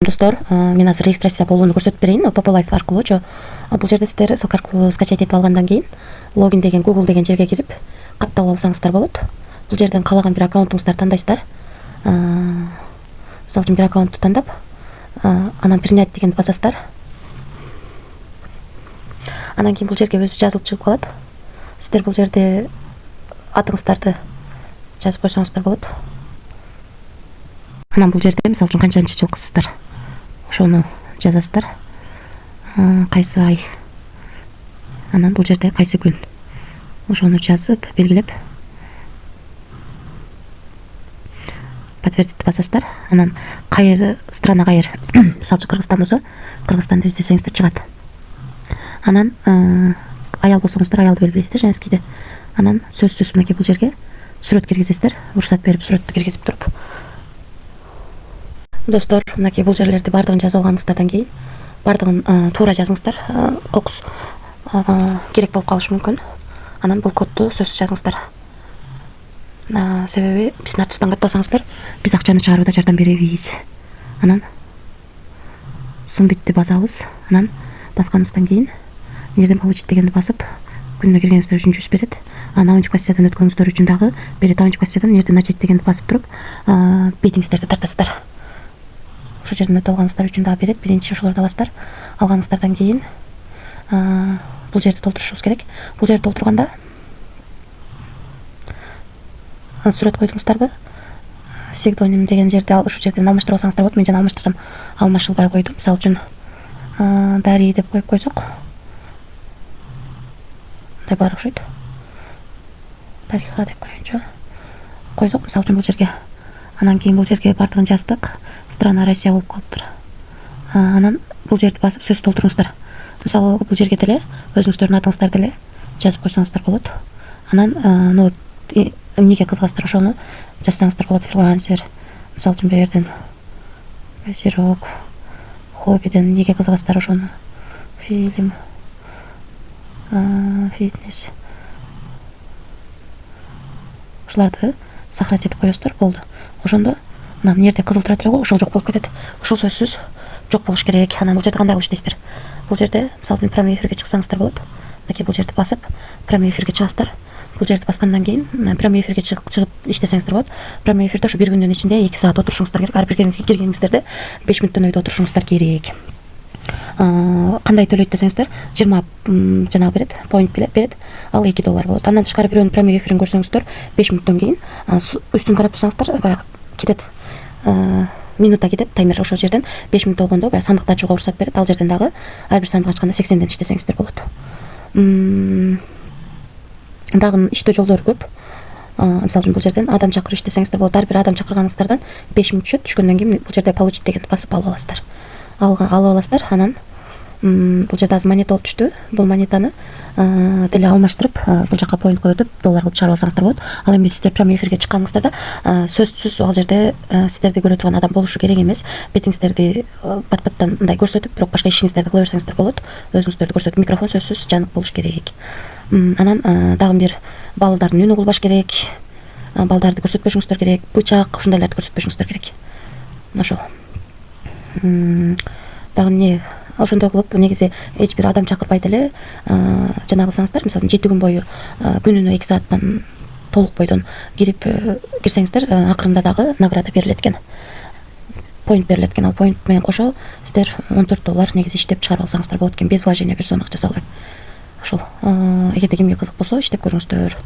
Достор, мен азыр регистрация болууну көрсөтүп берейин. Oppo Life аркылуучу. Бул жерде сиздер ссылка аркылуу скачать этип алгандан кийин логин деген Google деген жерге кирип катталып алсаңыздар болот. Бул жерден каалаган бир аккаунтуңуздарды тандайсыздар. Мисалы үчүн бир аккаунтту тандап, анан принять дегенди басасыздар. Анан кийин бул жерге өзү жазылып чыгып калат. Сиздер бул жерде атыңыздарды жазып койсоңуздар болот. Анан бул жерде мисалы үчүн канчанчы жылкысыздар, ошону жазасыздар. Кайсы ай, анан бул жерде кайсы күн, ошону жазып белгилеп подтвердить басасыздар. Анан страна кайер, мисалы үчүн Кыргызстан болсо, Кыргызстанды издесеңиздер чыгат. Анан аял болсоңуздар аялды белгилейсиздер женскийди. Анан сөзсүз мынакей бул жерге сүрөт киргизесиздер. Уруксат берип сүрөттү киргизип туруп. Достор, мынакей бул жерлерди бардыгын жазып алганыңыздардан кийин бардыгын туура жазыңыздар. Кокус керек болуп калышы мүмкүн. Анан бул кодду сөзсүз жазыңыздар. Себеби биздин артыбыздан катталсаңыздар, биз акчаны чыгарууга жардам беребиз. Анан сумбитти басабыз. Анан басканыбыздан кийин жерден получить дегенди басып, күнүнө киргениңиздер үчүн 100 берет. Анан 10 классиядан өткөнүңүздөр үчүн дагы берет. 10 классиядан жерден начать дегенди басып туруп, бетиңиздерди тартасыздар. Ошол жерден өтүп алганыңыздар үчүн дагы берет. Биринчи ошолорду аласыздар. Алганыңыздардан кийин бул жерди толтурушубуз керек. Бул жерди толтурганда сүрөт койдуңуздарбы? Псевдоним деген жерди ушул жерден алмаштырып алсаңыздар болот. Мен жана алмаштырсам Алмашылбай койдум. Мисалы үчүн Дарий деп коюп койсок, мындай бар окшойт. Тариха деп коеюнчу. Койсок, мисалы үчүн бул жерге. Анан кийин бул жерге бардыгын жаздык. Страна Россия болуп калыптыр. Анан бул жерди басып сөз толтуруңуздар. Мисалы бул жерге деле өзүңүздөрдүн атыңыздарды деле жазып койсоңуздар болот. Анан эмнеге кызыгасыздар ошону жазсаңыздар болот. Фрилансер, мисалы үчүн бул жерден козерог, хоббиден эмнеге кызыгасыздар ошону, фильм, фитнес. Ушуларды сохранить этип коесуздар, болду. Ошондо мына жерде кызыл тура эле го, ошол жок болуп кетет. Ушул сөзсүз жок болуш керек. Анан бул жерде кандай кылыш дейсиздер? Бул жерде мисалы үчүн прямой эфирге чыксаңыздар болот. Мынакей бул жерди басып, прямой эфирге чыгасыздар. Бул жерди баскандан кийин прямой эфирге чыгып иштесеңиздер болот. Прямой эфирде ошо бир күндүн ичинде 2 саат отурушуңуздар керек. Ар бир киргениңиздерде 5 мүнөттөн өйдө отурушуңуздар керек. Кандай төлөйт десеңиздер, 20 жанагы берет, поинт берет. Ал $2 болот. Андан тышкары бирөөнүн прямой эфирин көрсөңүздөр 5 мүнөттөн кийин үстүн карап турсаңыздар, баягы кетет. Минута кетет, таймер. Ошол жерден 5 мүнөт болгондо баягы сандыкты ачууга уруксат берет. Ал жерден дагы ар бир сандык ачканда 80ден иштесеңиздер болот. Дагы иштөө жолдору көп. Мисалы үчүн бул жерден адам чакырып иштесеңиздер болот. Ар бир адам чакырганыңыздардан 5 мүнөт түшөт. Түшкөндөн кийин бул жерде получить дегенди басып алып аласыздар. Алып аласыздар. Анан бул жерде азыр монета болуп түштү. Бул монетаны деле алмаштырып, бул жака поинт коюп доллар кылып чыгарып алсаңыздар болот. Ал эми сиздер прямой эфирге чыкканыңыздарда сөзсүз ал жерде сиздерди көрө турган адам болушу керек эмес. Бетиңиздерди бат-баттан мындай көрсөтүп, бирок башка ишиңиздерди кыла берсеңиздер болот. Өзүңүздөрдү көрсөтүп, микрофон сөзсүз жанык болуш керек. Анан дагы бир балдардын үнү кылбаш керек. Балдарды көрсөтпөшүңүздөр керек. Бычак, ушундайларды көрсөтпөшүңүздөр керек. Ошол. Дагы эмне ошондой кылып, негизи эч бир адам чакырбай деле жана кылсаңыздар, мисалы 7 күн бою күнүнө 2 сааттан толук бойдон кирсеңиздер, акырында дагы награда берилет экен. Поинт берилет экен. Ал поинт менен кошо сиздер $14 негизи иштеп чыгарып алсаңыздар болот экен. Без вложения, без сомо акча салбай. Ошол. Эгерде кимге кызык болсо, иштеп көрүңүздөр.